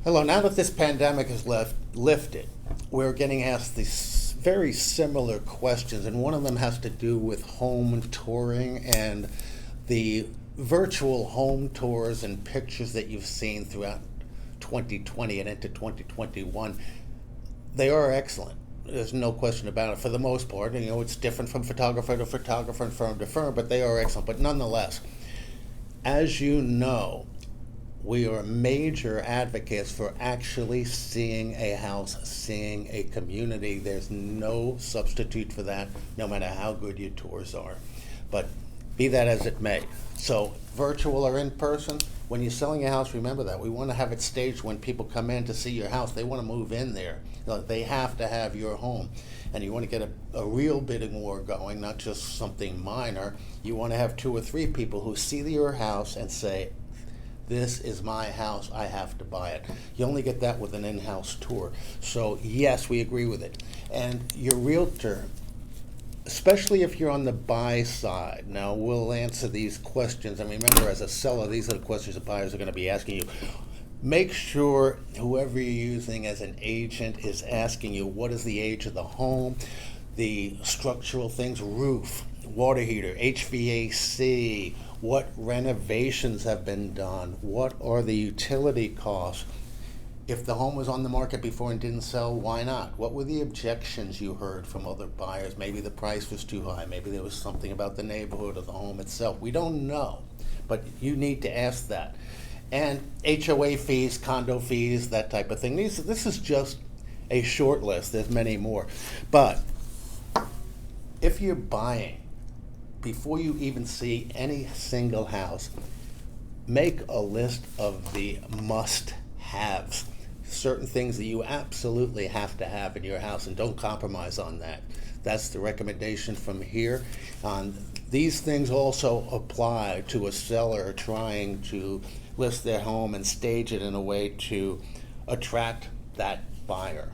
Hello, now that this pandemic is lifted, we're getting asked these very similar questions, and one of them has to do with home touring and the virtual home tours and pictures that you've seen throughout 2020 and into 2021. They are excellent. There's no question about it for the most part. You know, it's different from photographer to photographer and firm to firm, but they are excellent. But nonetheless, as you know, we are major advocates for actually seeing a house, seeing a community. There's no substitute for that, no matter how good your tours are. But be that as it may. So virtual or in person, when you're selling a house, remember that. We want to have it staged when people come in to see your house. They want to move in there. They have to have your home. And you want to get a real bidding war going, not just something minor. You want to have 2 or 3 people who see your house and say, this is my house, I have to buy it. You only get that with an in-house tour. So yes, we agree with it. And your realtor, especially if you're on the buy side, now we'll answer these questions. And remember, as a seller, these are the questions the buyers are going to be asking you. Make sure whoever you're using as an agent is asking you, what is the age of the home, the structural things, roof, water heater, HVAC, what renovations have been done, what are the utility costs. If the home was on the market before and didn't sell, why not? What were the objections you heard from other buyers? Maybe the price was too high. Maybe there was something about the neighborhood or the home itself. We don't know, but you need to ask that. And HOA fees, condo fees, that type of thing. This is just a short list. There's many more. But if you're buying, before you even see any single house, make a list of the must-haves. Certain things that you absolutely have to have in your house, and don't compromise on that. That's the recommendation from here. These things also apply to a seller trying to list their home and stage it in a way to attract that buyer.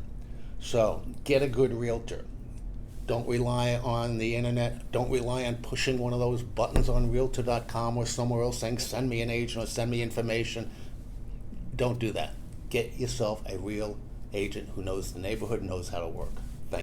So get a good realtor. Don't rely on the internet. Don't rely on pushing one of those buttons on Realtor.com or somewhere else saying, send me an agent or send me information. Don't do that. Get yourself a real agent who knows the neighborhood and knows how to work.